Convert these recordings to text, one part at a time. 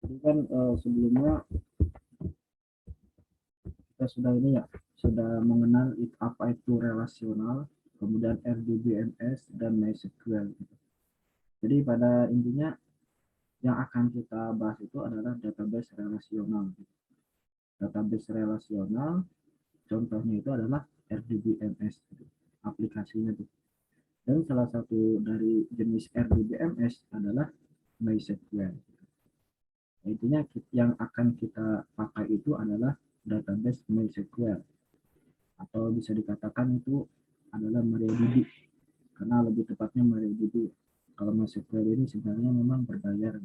Jadi kan sebelumnya kita sudah ini ya, sudah mengenal apa itu relasional, kemudian RDBMS dan MySQL. Jadi pada intinya yang akan kita bahas itu adalah database relasional. Database relasional contohnya itu adalah RDBMS, aplikasinya tuh. Dan salah satu dari jenis RDBMS adalah MySQL. Intinya yang akan kita pakai itu adalah database MySQL, atau bisa dikatakan itu adalah MariaDB, karena lebih tepatnya MariaDB. Kalau MySQL ini sebenarnya memang berbayar,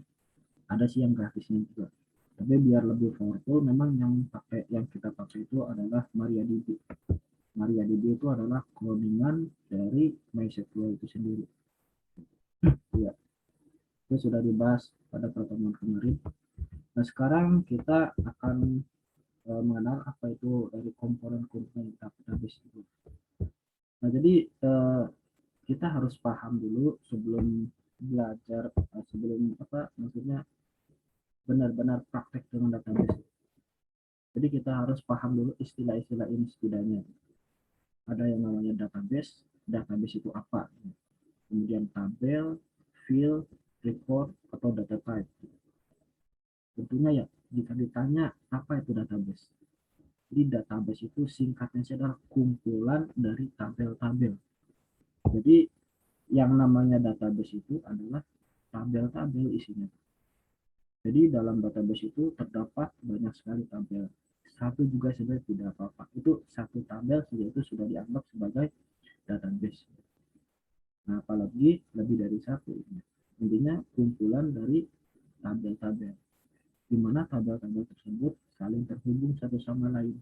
ada sih yang gratisnya juga, tapi biar lebih powerful memang yang kita pakai itu adalah MariaDB. MariaDB itu adalah cloningan dari MySQL itu sendiri ya. Itu sudah dibahas pada pertemuan kemarin. Nah sekarang kita akan mengenal apa itu dari komponen-komponen database itu. Nah jadi kita harus paham dulu sebelum belajar, sebelum apa maksudnya benar-benar praktek dengan database. Jadi kita harus paham dulu istilah-istilah ini setidaknya. Ada yang namanya database, database itu apa? Kemudian tabel, field, record, atau data type. Tentunya ya, jika ditanya apa itu database. Jadi database itu singkatnya adalah kumpulan dari tabel-tabel. Jadi yang namanya database itu adalah tabel-tabel isinya. Jadi dalam database itu terdapat banyak sekali tabel. Satu juga sebenarnya tidak apa-apa. Itu satu tabel saja itu sudah dianggap sebagai database. Nah, apalagi lebih dari satu. Intinya kumpulan dari tabel-tabel, di mana tabel-tabel tersebut saling terhubung satu sama lain.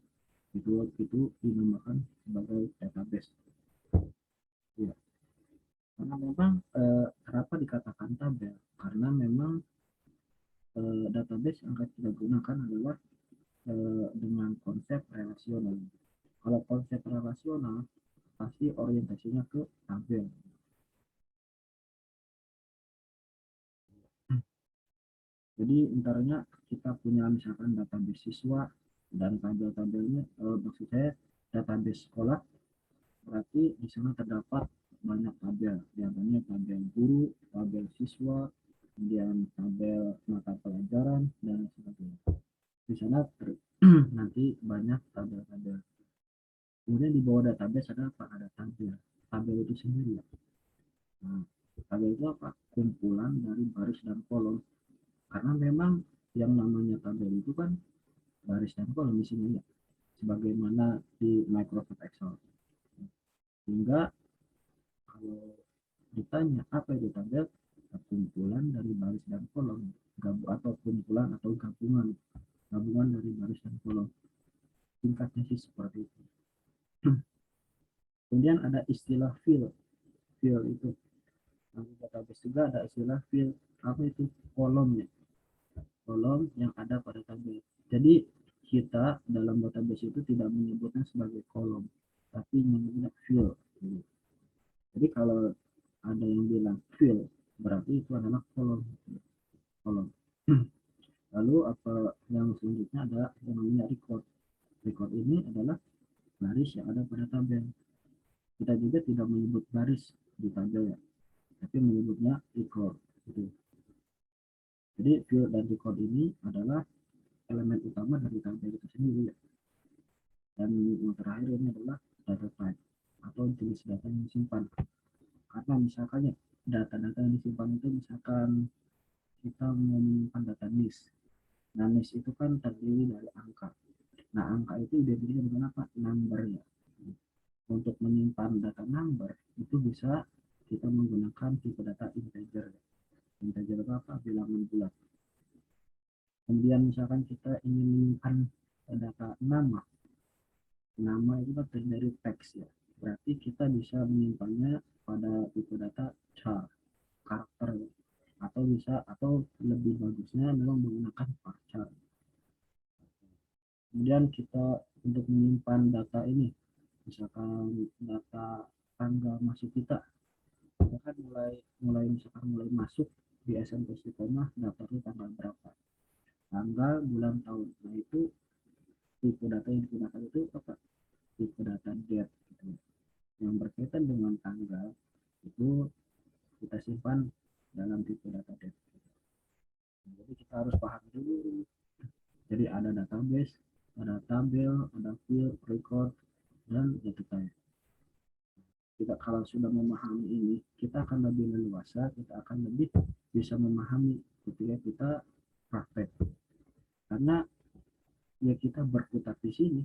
Itu dinamakan sebagai database. Ya. Karena memang kenapa dikatakan tabel? Karena memang database yang akan kita gunakan adalah dengan konsep relasional. Kalau konsep relasional pasti orientasinya ke tabel. Jadi intinya kita punya misalkan database siswa dan tabel-tabelnya, maksud saya database sekolah, berarti di sana terdapat banyak tabel, biasanya tabel guru, tabel siswa, kemudian tabel mata pelajaran dan sebagainya. Di sana nanti banyak tabel-tabel. Kemudian di bawah database ada apa? Ada tabel. Tabel itu sendiri. Nah, tabel itu apa? Kumpulan dari baris dan kolom. Karena memang yang namanya tabel itu kan baris dan kolom isinya ya. Sebagaimana di Microsoft Excel. Sehingga kalau ditanya apa itu tabel, kumpulan dari baris dan kolom, atau kumpulan atau gabungan dari baris dan kolom. Singkatnya sih seperti itu. Kemudian ada istilah field. Field itu di database juga ada istilah field. Apa itu? Kolomnya. Kolom yang ada pada tabel. Jadi kita dalam database itu tidak menyebutnya sebagai kolom, tapi menyebutnya field. Jadi kalau ada yang bilang field, berarti itu adalah kolom. Kolom. Lalu apa yang selanjutnya ada yang namanya record. Record ini adalah baris yang ada pada tabel. Kita juga tidak menyebut baris di tabel ya, tapi menyebutnya record. Gitu. Jadi field dan record ini adalah elemen utama dari tabel itu sendiri ya. Dan yang terakhir ini adalah data type atau jenis data yang disimpan. Karena misalkan ya, data-data yang disimpan itu misalkan kita menyimpan data NIS. Nah, NIS itu kan terdiri dari angka. Nah, angka itu identiknya dengan apa? Number ya. Untuk menyimpan data number itu bisa kita menggunakan tipe data integer. Integer itu apa? Bilangan bulat. Kemudian misalkan kita ingin menyimpan data nama. Nama itu kan terdiri dari teks ya. Berarti kita bisa menyimpannya pada tipe data char, karakter ya. Atau lebih bagusnya memang menggunakan varchar. Kemudian kita untuk menyimpan data ini, misalkan data tanggal masuk kita kan mulai mulai misalkan mulai masuk di SMP Istiqomah daftarnya tanggal berapa. tanggal, bulan, tahun. Nah itu tipe data yang digunakan itu apa? Tipe data date gitu. Yang berkaitan dengan tanggal itu kita simpan dalam tipe data date. Jadi kita harus paham dulu. Jadi ada database, ada tabel, ada field, record, dan data type. Kita kalau sudah memahami ini, kita akan lebih leluasa, kita akan lebih bisa memahami ketika kita praktek. Karena ya kita berkutat di sini.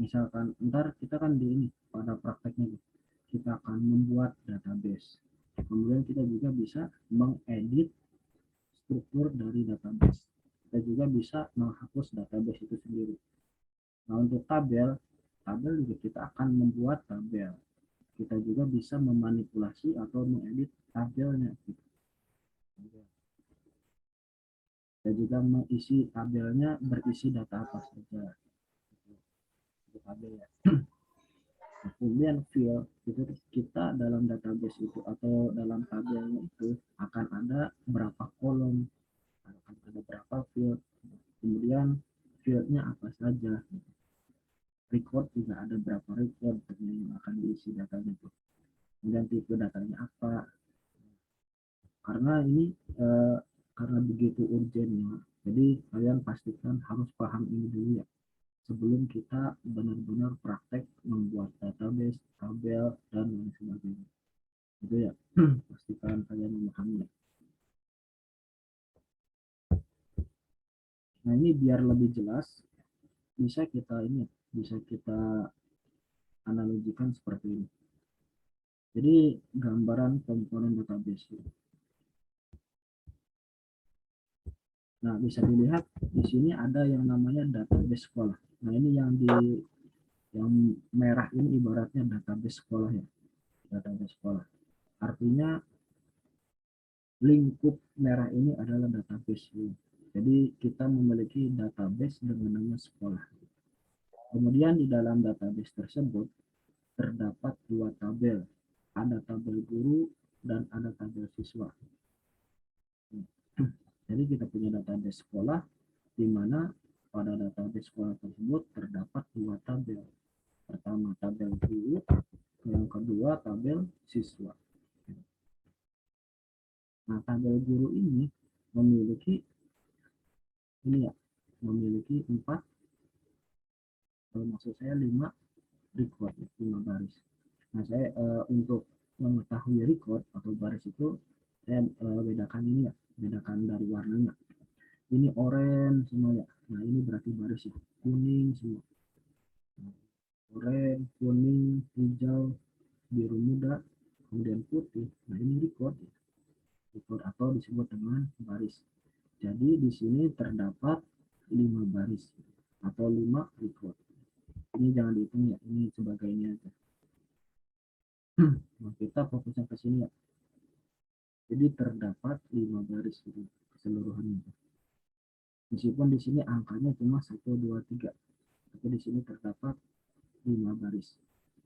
Misalkan ntar kita kan di ini pada prakteknya kita akan membuat database. Kemudian kita juga bisa mengedit struktur dari database. Kita juga bisa menghapus database itu sendiri. Nah untuk tabel, tabel juga kita akan membuat tabel. Kita juga bisa memanipulasi atau mengedit tabelnya. Kita juga mengisi tabelnya berisi data apa saja. Itu tabel ya. Kemudian field itu kita dalam database itu atau dalam tabelnya itu akan ada berapa kolom, akan ada berapa field, kemudian fieldnya apa saja, record juga ada berapa record yang akan diisi datanya itu, kemudian tipe datanya apa. Karena ini eh, karena begitu urgentnya, jadi kalian pastikan harus paham ini dulu ya sebelum kita benar-benar praktek membuat database, tabel, dan lain sebagainya. Itu ya, pastikan kalian memahaminya. Nah ini biar lebih jelas, bisa kita ini, bisa kita analogikan seperti ini. Jadi gambaran komponen database. Nah bisa dilihat di sini ada yang namanya database sekolah. Nah ini yang merah ini ibaratnya database sekolah ya, database sekolah. Artinya lingkup merah ini adalah database. Jadi kita memiliki database dengan nama sekolah. Kemudian di dalam database tersebut terdapat dua tabel. Ada tabel guru dan ada tabel siswa. Jadi kita punya database sekolah di mana pada database sekolah tersebut terdapat dua tabel. Pertama tabel guru, yang kedua tabel siswa. Nah, tabel guru ini memiliki ini ya, memiliki 4, maksud saya 5 record, 5 baris. Nah, saya untuk mengetahui record atau baris itu saya bedakan ini ya, bedakan dari warnanya. Ini oranye semua ya. Nah, ini berarti baris ya. Kuning semua. Oranye, kuning, hijau, biru muda, kemudian putih. Nah, ini record ya. Record atau disebut dengan baris. Jadi di sini terdapat 5 baris atau 5 record. Ini jangan dihitung ya, ini sebagainya aja. Nah, kita fokusnya ke sini ya. Jadi terdapat 5 baris gitu, keseluruhannya. Meskipun di sini angkanya cuma 1, 2, 3, tapi di sini terdapat 5 baris.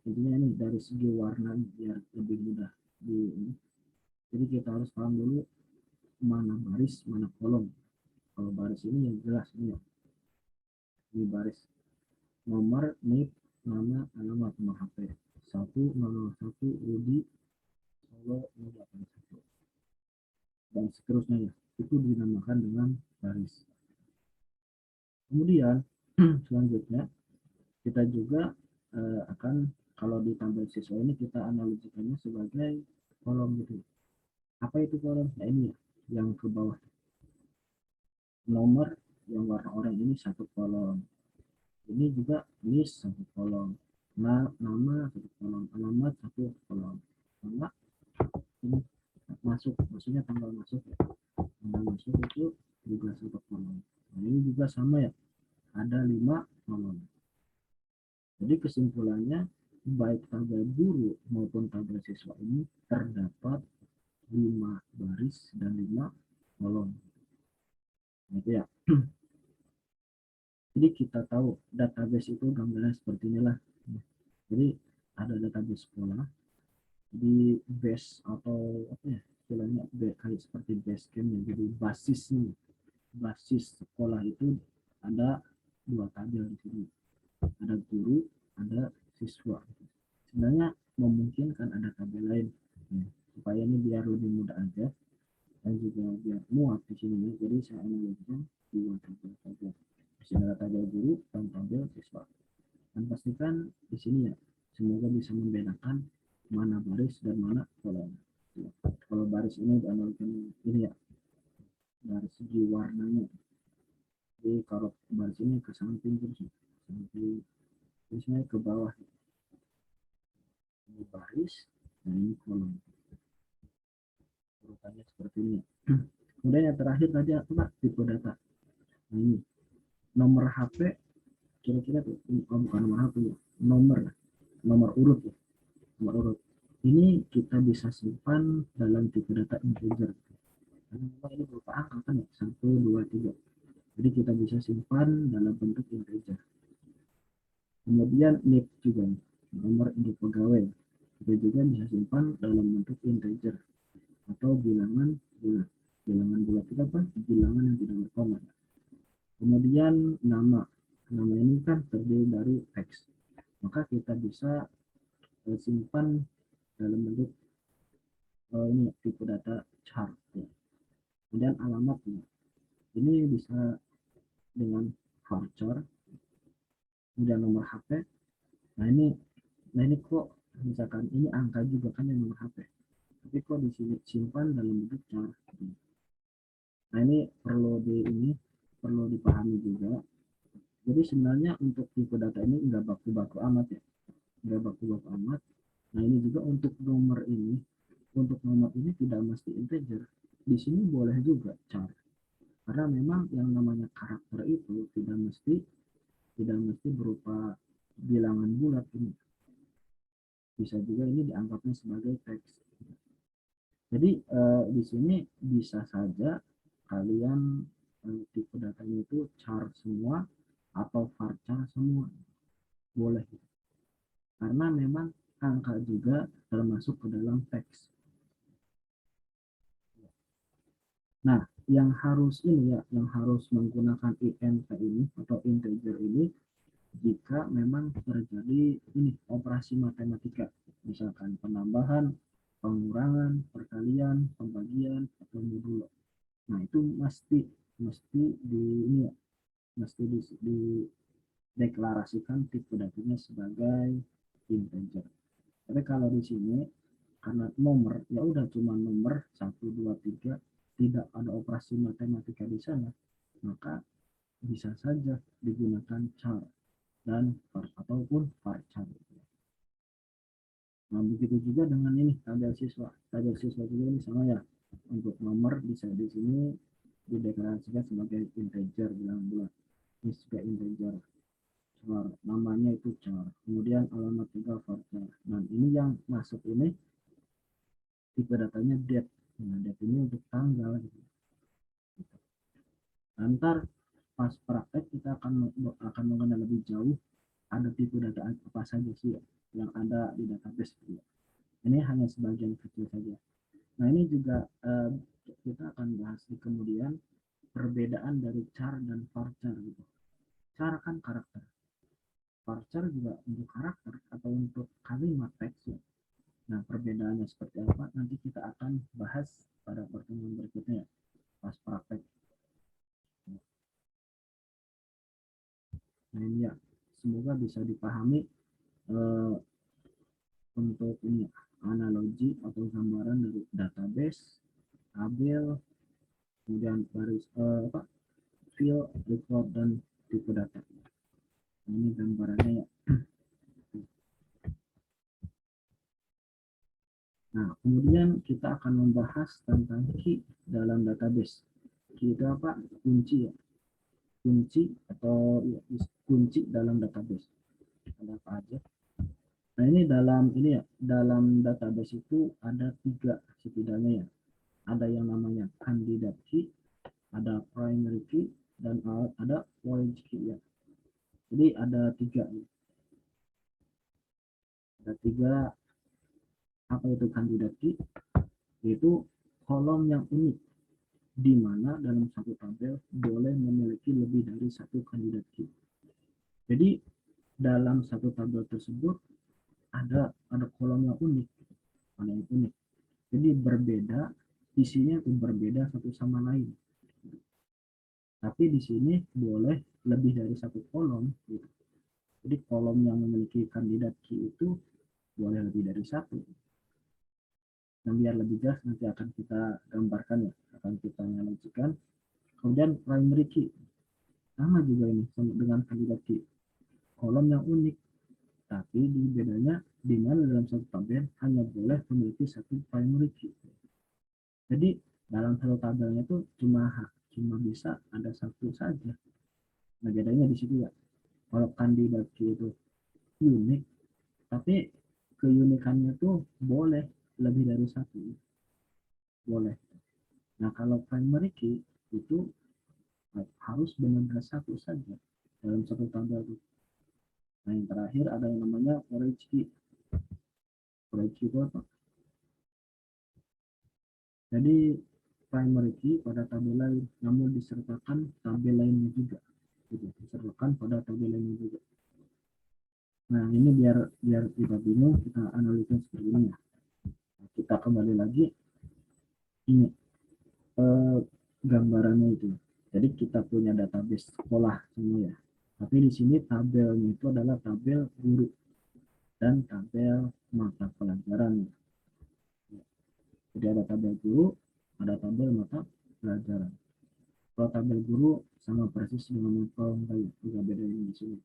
Intinya ini dari segi warna biar lebih mudah di ini. Jadi kita harus paham dulu mana baris, mana kolom. Kalau baris ini yang jelas ini ya. Ini baris nomor, NIP, nama, alamat, nomor HP. 1001 Rudi Solo 081 dan seterusnya ya. Itu dinamakan dengan baris. Kemudian selanjutnya kita juga akan kalau di tabel siswa ini kita analogikannya sebagai kolom gitu. Apa itu kolom? Nah ini ya, yang ke bawah. Nomor yang warna oranye ini satu kolom. Ini juga list satu kolom. Nah, nama satu kolom, alamat satu kolom. Nama ini masuk, maksudnya tanggal masuk ya. Tanggal masuk itu juga satu kolom. Nah, ini juga sama ya. Ada 5 kolom. Jadi kesimpulannya baik tabel guru maupun tabel siswa ini terdapat 5 baris dan 5 kolom. Gitu ya. Jadi kita tahu database itu gambarnya seperti inilah. Jadi ada database sekolah di base atau apa ya istilahnya kayak seperti base camp ya, jadi basisnya. basis sekolah itu ada dua tabel di sini. Ada guru, ada siswa. Sebenarnya memungkinkan ada tabel lain, ya, supaya ini biar lebih mudah aja dan juga biar muat di sini. Jadi saya analogikan dua tabel saja. Di sini ada tabel guru dan tabel siswa. Dan pastikan di sini ya, semoga bisa membedakan mana baris dan mana kolom. Ya. Kalau baris ini dianalogikan ini ya, dari segi warnanya. Jadi kalau baris ini ke samping terus, samping terusnya ke bawah. Ini baris dan ini kolom. Urutannya seperti ini. Kemudian yang terakhir tadi apa? Tipe data. Nah ini nomor HP, kira-kira tuh, oh, bukan nomor HP ya, nomor urut ya, nomor urut. Ini kita bisa simpan dalam tipe data integer. Karena memang ini berupa angka kan ya, 1, 2, 3. Jadi kita bisa simpan dalam bentuk integer. Kemudian NIP juga, nomor induk pegawai. Kita juga bisa simpan dalam bentuk integer atau bilangan bulat. Bilangan bulat itu apa? Bilangan yang tidak berkoma. Kemudian nama ini kan terdiri dari teks, maka kita bisa simpan dalam bentuk ini tipe data chart ya. Kemudian alamatnya ini bisa dengan varchar. Kemudian nomor HP, nah ini kok misalkan ini angka juga kan yang nomor HP, tapi kok di sini simpan dalam bentuk chart. Nah ini perlu dipahami juga. Jadi sebenarnya untuk tipe data ini nggak baku-baku amat ya, nggak baku-baku amat. Nah ini juga untuk nomor ini tidak mesti integer. Di sini boleh juga char. Karena memang yang namanya karakter itu tidak mesti berupa bilangan bulat ini. Bisa juga ini dianggapnya sebagai teks. Jadi di sini bisa saja kalian tipe datanya itu char semua atau varchar semua. Boleh. Karena memang angka juga termasuk ke dalam teks. Nah, yang harus menggunakan int ini atau integer ini jika memang terjadi ini operasi matematika, misalkan penambahan, pengurangan, perkalian, pembagian atau modulo. Nah, itu mesti di ini ya, mesti dideklarasikan tipe datanya sebagai integer. Tapi kalau di sini karena nomor ya udah cuma nomor 1, 2, 3, tidak ada operasi matematika di sana, maka bisa saja digunakan char dan ataupun varchar. Nah begitu juga dengan ini tabel siswa juga ini sama ya, untuk nomor bisa di sini dideklarasikan sebagai integer bilangan bulat, ini juga integer char, namanya itu char, kemudian alamat juga varchar. Nah ini yang masuk ini tipe datanya date. Nah, date ini untuk tanggal gitu. Nanti pas praktek kita akan mengenal lebih jauh ada tipe data apa saja sih ya, yang ada di database gitu. Ini hanya sebagian kecil saja. Nah ini juga kita akan bahas di kemudian perbedaan dari char dan varchar gitu. Char kan karakter, varchar juga untuk karakter atau untuk kalimat teks ya. Nah perbedaannya seperti apa nanti kita akan bahas pada pertemuan berikutnya pas praktek. Nah ini ya, semoga bisa dipahami eh, untuk ini analogi atau gambaran dari database, tabel, kemudian baris field, record, dan tipe data. Nah, ini gambarannya ya. Nah, kemudian kita akan membahas tentang key dalam database. Key itu apa? Kunci ya. Kunci atau ya, kunci dalam database. Ada apa aja? Nah ini dalam database itu ada 3 setidaknya ya. Ada yang namanya candidate key, ada primary key, dan ada void key ya. Jadi ada 3 nih. Ada 3 apa itu candidate key? Yaitu kolom yang unik. di mana dalam satu tabel boleh memiliki lebih dari satu kandidat key. Jadi dalam satu tabel tersebut ada kolom yang unik, ada yang unik. Jadi berbeda, isinya itu berbeda satu sama lain. Tapi di sini boleh lebih dari satu kolom. Gitu. Jadi kolom yang memiliki kandidat key itu boleh lebih dari satu. Dan biar lebih jelas nanti akan kita gambarkan ya, akan kita analogikan. Kemudian primary key sama juga ini sama dengan kandidat key. Kolom yang unik, tapi di bedanya di mana dalam satu tabel hanya boleh memiliki satu primary key. Jadi dalam satu tabelnya itu cuma bisa ada satu saja. Nah bedanya di situ ya. Kalau kandidat key itu unik, tapi keunikannya tuh boleh lebih dari satu, boleh. Nah kalau primary key itu harus benar-benar satu saja dalam satu tabel itu. Nah yang terakhir ada yang namanya forage key. Forage key itu apa? Jadi primary key pada tabel lain, namun disertakan tabel lainnya juga. Gitu. Disertakan pada tabel lainnya juga. Nah ini biar biar kita bingung, kita analisa seperti ini ya. Nah, kita kembali lagi ini gambarannya itu. Jadi kita punya database sekolah semua ya. Tapi di sini tabelnya itu adalah tabel guru dan tabel mata pelajaran. Jadi ada tabel guru, ada tabel mata pelajaran. Kalau tabel guru sama persis dengan mapel kayak juga beda ini di sini.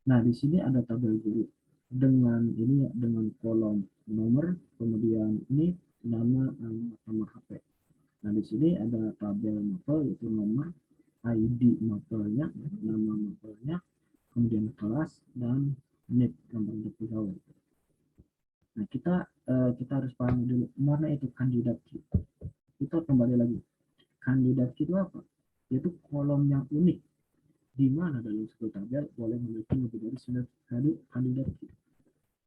Nah di sini ada tabel guru dengan ini ya, dengan kolom nomor, kemudian ini nama nomor HP. Nah di sini ada tabel mapel yaitu nomor, ID mapelnya, nama mapelnya, kemudian kelas dan NIP nomor induk pegawai. Nah kita harus pahami dulu mana itu kandidat key. Kita kembali lagi. Kandidat key itu apa? Yaitu kolom yang unik di mana dalam satu tabel boleh memiliki lebih dari satu kandidat key.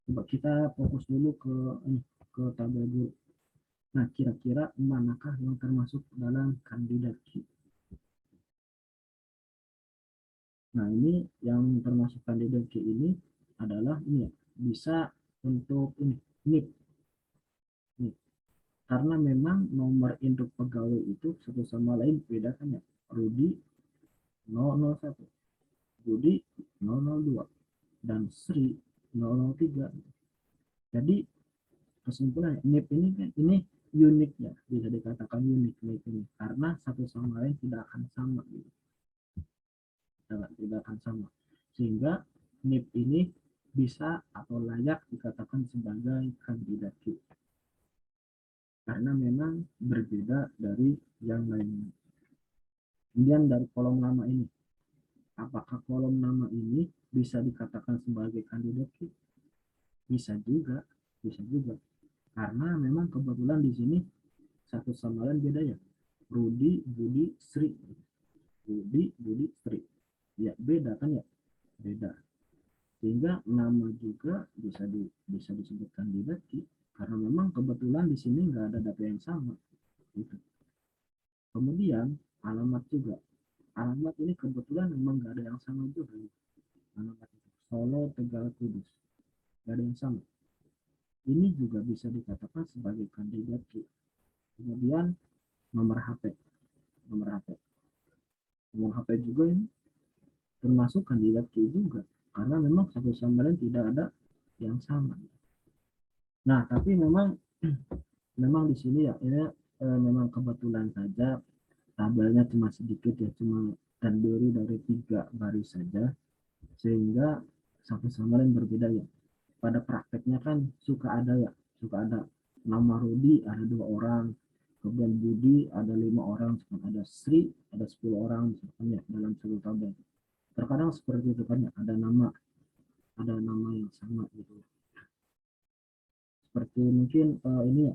Coba kita fokus dulu ke tabel dulu. Nah, kira-kira manakah yang termasuk dalam kandidat key? Nah, ini yang termasuk kandidat key ini adalah ini ya, bisa untuk ini NIP. NIP. Karena memang nomor induk pegawai itu satu sama lain beda kan ya. Rudi 001, Budi 002, dan Sri 003. Jadi kesimpulan NIP ini kan ini unik ya, bisa dikatakan unik NIP ini karena satu sama lain tidak akan sama gitu. Tidak akan sama. Sehingga NIP ini bisa atau layak dikatakan sebagai kandidat key. Karena memang berbeda dari yang lainnya. Kemudian dari kolom nama ini, apakah kolom nama ini bisa dikatakan sebagai kandidat key? Bisa juga, bisa juga. Karena memang kebetulan di sini satu sama lain beda ya. Rudi, Budi, Sri. Budi, Budi, Sri. Ya beda kan ya, beda. Sehingga nama juga bisa disebut kandidat key karena memang kebetulan di sini nggak ada data yang sama. Gitu. Kemudian alamat juga. Alamat ini kebetulan memang nggak ada yang sama juga. Alamat Solo, Tegal, Kudus. Nggak ada yang sama. Ini juga bisa dikatakan sebagai kandidat key. Kemudian nomor HP. Nomor HP. Nomor HP juga ini termasuk kandidat key juga. Karena memang satu sama lain tidak ada yang sama. Nah, tapi memang di sini ya ini memang kebetulan saja tabelnya cuma sedikit ya, cuma terdiri dari 3 baris saja, sehingga satu sama lain berbeda ya. Pada prakteknya kan suka ada nama Rudi ada 2 orang, kemudian Budi ada 5 orang, ada Sri ada 10 orang misalkan ya dalam satu tabel. Terkadang seperti itu kan ya, ada nama yang sama gitu. Seperti mungkin ini ya,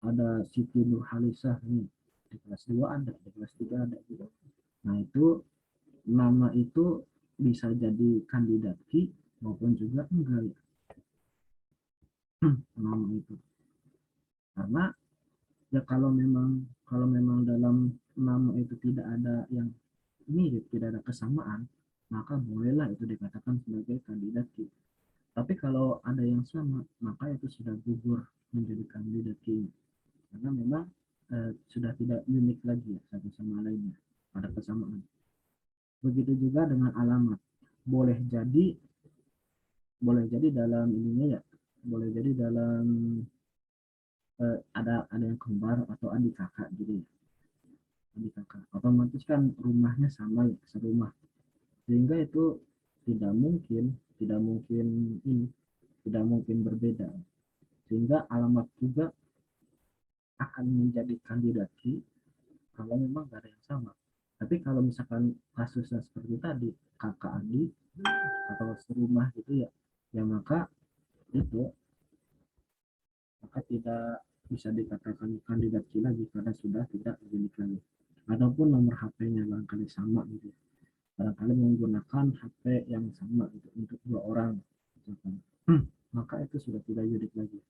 ada Siti Nurhalisah nih di kelas 2 ada, di kelas 3 ada gitu. Nah itu nama itu bisa jadi kandidat key maupun juga enggak ya. Nama itu karena Ya kalau memang dalam nama itu tidak ada yang mirip, tidak ada kesamaan, maka bolehlah itu dikatakan sebagai kandidat Q. Tapi kalau ada yang sama, maka itu sudah gugur menjadi kandidat Q. Karena memang sudah tidak unik lagi ya, satu sama lainnya, ada kesamaan. Begitu juga dengan alamat. Boleh jadi dalam ininya ya, boleh jadi dalam ada yang kembar atau adik kakak gitu ya. Adik kakak. Otomatis kan rumahnya sama ya, serumah. Sehingga itu tidak mungkin, tidak mungkin ini, tidak mungkin berbeda. Sehingga alamat juga akan menjadi kandidat kalau memang gak ada yang sama. Tapi kalau misalkan kasusnya seperti tadi, kakak adik atau serumah gitu ya, ya itu maka tidak bisa dikatakan kandidat lagi karena sudah tidak unik lagi. Ataupun nomor HP-nya barangkali sama gitu. Barangkali menggunakan HP yang sama gitu, untuk dua orang. Maka itu sudah tidak unik lagi.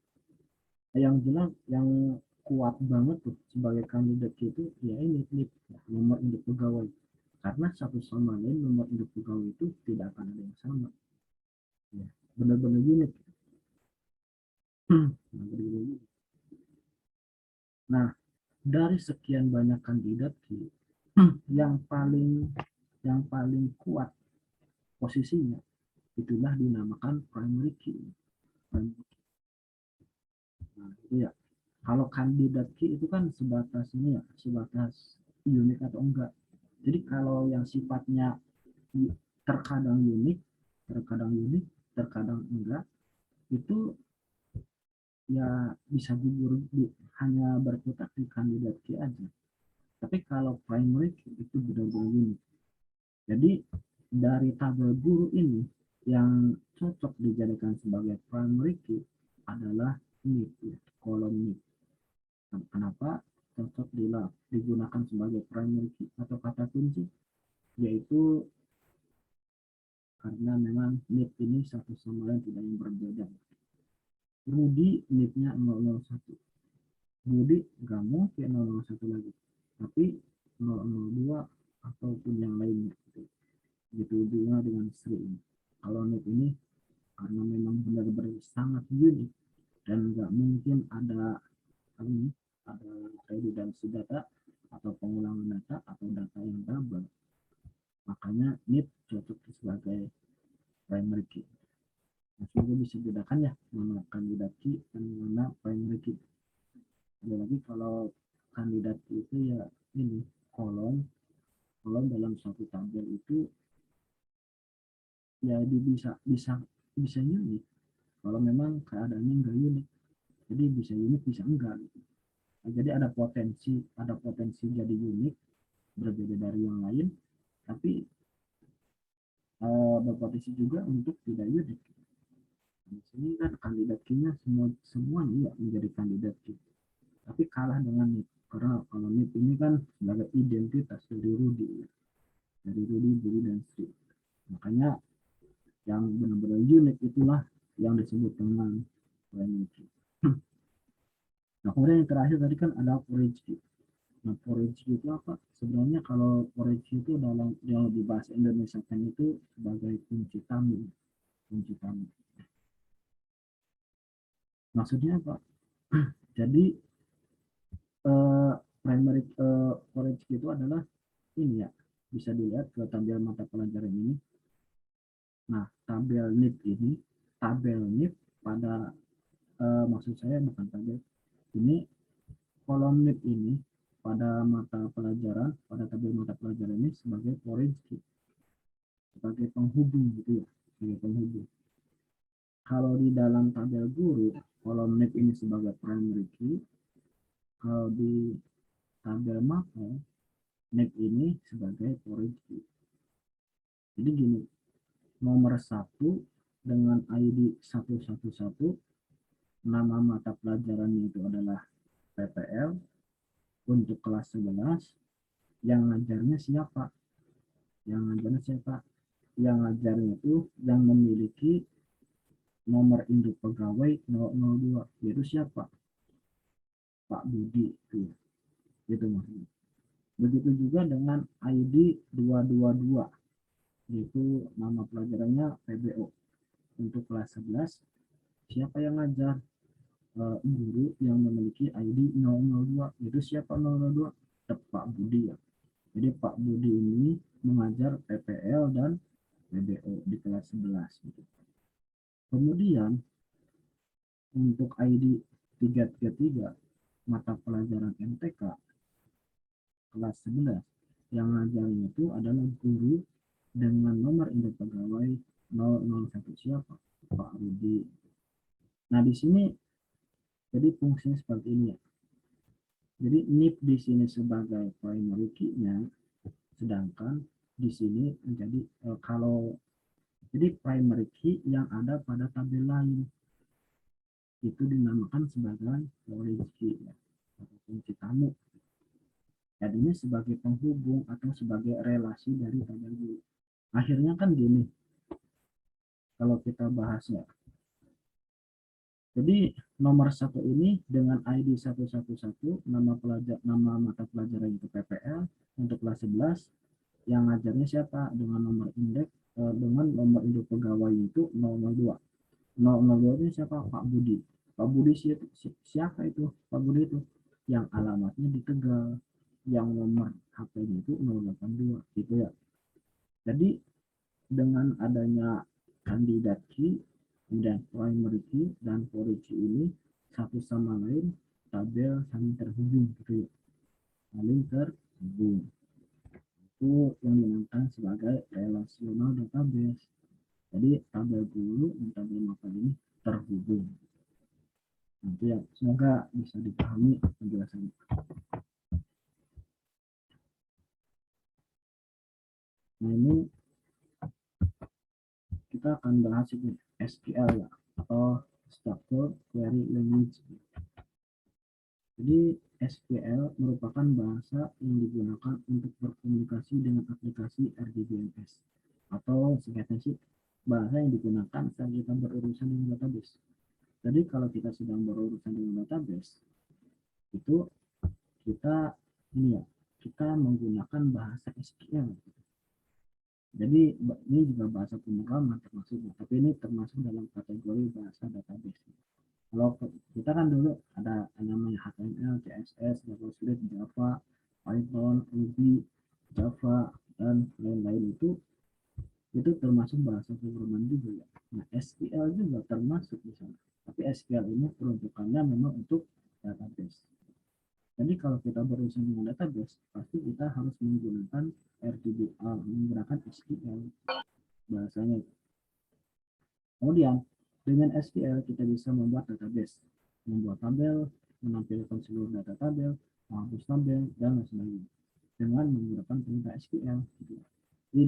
Yang jelas yang kuat banget tuh sebagai kandidat itu ya ini NIP, nomor induk pegawai, karena satu sama lain nomor induk pegawai itu tidak akan ada yang sama ya, benar-benar unik. Nah, dari sekian banyak kandidat yang paling kuat posisinya itulah dinamakan primary key. Nah, itu ya. Kalau kandidat key itu kan sebatas ini ya, sebatas unik atau enggak. Jadi kalau yang sifatnya terkadang unik, terkadang unik, terkadang enggak, itu ya bisa gugur hanya berkutat di kandidat key aja. Tapi kalau primary key itu benar-benar unik. Jadi dari tabel guru ini yang cocok dijadikan sebagai primary key adalah NIP, kolom NIP. Kenapa cocok digunakan sebagai primary key atau kata kunci? Yaitu karena memang NIP ini satu sama lain tidak yang berbeda. Rudi NIP-nya 001. Budi nggak mungkin 001 lagi. Tapi 002 ataupun yang lainnya. Gitu juga dengan Sri ini. Kalau NIP ini karena memang benar-benar sangat unik dan nggak mungkin ada redundansi data atau pengulangan data atau data yang double, makanya NIP cocok sebagai primary key. Nah, semoga bisa bedakan ya mana kandidat key dan mana primary key. Ada lagi kalau kandidat itu ya ini kolom kolom dalam suatu tabel itu ya bisa bisa bisa unik kalau memang keadaannya enggak unik, jadi bisa unik bisa enggak gitu. Nah, jadi ada potensi jadi unik berbeda dari yang lain, tapi berpotensi juga untuk tidak unik. Di sini kan kandidat kimia semuanya ya menjadi kandidat kimia, tapi kalah dengan NIP karena kalau NIP ini kan sebagai identitas dari Rudi ya. Dari Rudi, Budi dan Sri, makanya yang benar-benar unik itulah yang disebut dengan Reniki. Nah, kemudian yang terakhir tadi kan ada Porejki. Nah, Porejki itu apa? Sebenarnya kalau Porejki itu dalam yang di bahasa Indonesia kan itu sebagai kunci tamu. Kunci tamu. Maksudnya apa? Jadi primary Porejki itu adalah ini ya, bisa dilihat ke tabel mata pelajaran ini. Nah, tabel NIP pada maksud saya bukan tabel ini, kolom NIP ini pada tabel mata pelajaran ini sebagai porridge, sebagai penghubung gitu ya, sebagai penghubung. Kalau di dalam tabel guru, kolom NIP ini sebagai primary key. Kalau di tabel mapel, NIP ini sebagai porridge key. Jadi gini, nomor 1 dengan ID 111, nama mata pelajarannya itu adalah PPL untuk kelas 11. Yang ngajarnya siapa? Yang ngajarnya itu yang memiliki nomor induk pegawai 002, yaitu siapa? Pak Budi itu ya. Gitu maksudnya. Begitu juga dengan ID 222, yaitu nama pelajarannya PBO. Untuk kelas 11, siapa yang ngajar? Guru yang memiliki ID 002. Itu siapa 002? Pak Budi ya. Jadi Pak Budi ini mengajar PPL dan PBO di kelas 11. Gitu. Kemudian untuk ID 333 mata pelajaran MTK kelas 11 yang ngajarnya itu adalah guru dengan nomor induk pegawai 001. Siapa? Pak Rudi. Nah, di sini jadi fungsinya seperti ini ya. Jadi NIP di sini sebagai primary key-nya, sedangkan di sini menjadi kalau jadi primary key yang ada pada tabel lain itu dinamakan sebagai storage key ya, atau kunci tamu. Jadinya sebagai penghubung atau sebagai relasi dari tabel dulu. Akhirnya kan gini, kalau kita bahasnya. Jadi nomor satu ini dengan ID 111, nama mata pelajaran itu PPL untuk kelas 11, yang ngajarnya siapa dengan nomor indeks dengan nomor induk pegawai itu 002. 002 itu siapa? Pak Budi. Pak Budi siapa itu? Pak Budi itu yang alamatnya di Tegal, yang nomor HP-nya itu 082 gitu ya. Jadi dengan adanya kandidat key dan primary key dan foreign key ini satu sama lain tabel saling terhubung gitu ya. Saling terhubung. Itu yang dinamakan sebagai relational database. Jadi tabel dulu dan tabel mapel ini terhubung. Nanti ya, semoga bisa dipahami penjelasannya. Nah, ini kita akan bahas ini SQL ya, atau Structured Query Language. Jadi SQL merupakan bahasa yang digunakan untuk berkomunikasi dengan aplikasi RDBMS, atau singkatnya sih bahasa yang digunakan saat kita berurusan dengan database. Jadi kalau kita sedang berurusan dengan database, itu kita ini ya, kita menggunakan bahasa SQL. Jadi ini juga bahasa pemrograman termasuk, tapi ini termasuk dalam kategori bahasa database. Kalau kita kan dulu ada namanya HTML, CSS, JavaScript, Java, Python, Ruby, Java, dan lain-lain itu termasuk bahasa pemrograman juga ya. Nah, SQL juga termasuk di sana. Tapi SQL ini peruntukannya memang untuk database. Jadi kalau kita berurusan dengan database, pasti kita harus menggunakan RDBA, menggunakan SQL bahasanya. Kemudian dengan SQL kita bisa membuat database, membuat tabel, menampilkan seluruh data tabel, menghapus tabel, dan lain sebagainya dengan menggunakan perintah SQL. Jadi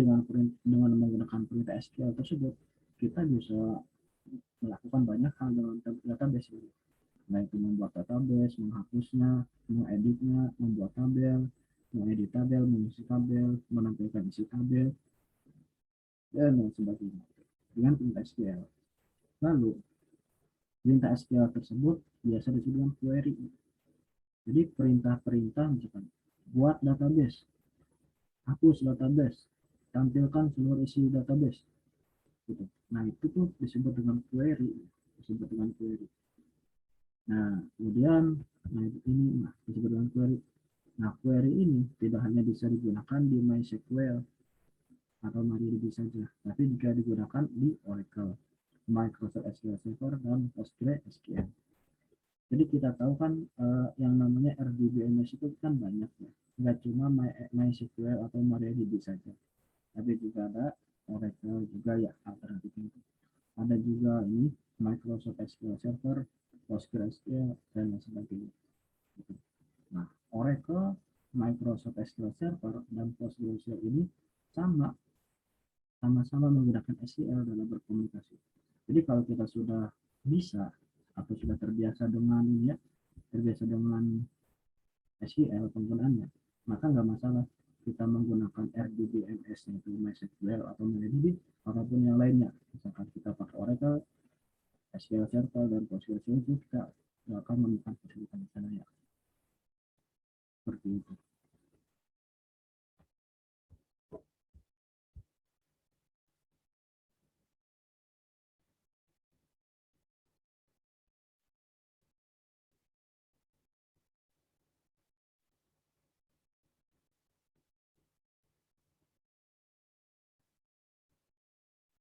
dengan menggunakan perintah SQL tersebut, kita bisa melakukan banyak hal dalam database. Nah, itu membuat database, menghapusnya, mengeditnya, membuat tabel, mengedit tabel, mengisi tabel, menampilkan isi tabel, dan lain sebagainya dengan perintah SQL. Lalu, perintah SQL tersebut biasa disebut dengan query. Jadi perintah-perintah misalkan buat database, hapus database, tampilkan seluruh isi database. Gitu. Nah, itu tuh disebut dengan query, disebut dengan query. Nah, kemudian ini disebut dengan query. Nah, query ini tidak hanya bisa digunakan di MySQL atau MariaDB saja, tapi juga digunakan di Oracle, Microsoft SQL Server, dan PostgreSQL. Jadi kita tahu kan yang namanya RDBMS itu kan banyak ya, nggak cuma MySQL atau MariaDB saja, tapi juga ada Oracle juga ya alternatifnya itu. Ada juga ini Microsoft SQL Server, PostgreSQL, dan lain sebagainya. Nah, Oracle, Microsoft SQL Server, dan PostgreSQL ini sama-sama menggunakan SQL dalam berkomunikasi. Jadi kalau kita sudah bisa atau sudah terbiasa dengan SQL penggunaannya, maka nggak masalah kita menggunakan RDBMS yaitu MySQL atau MariaDB ataupun yang lainnya. Misalkan kita pakai Oracle, SQL Server, dan PostgreSQL, kita nggak akan menemukan kesulitan di sana ya.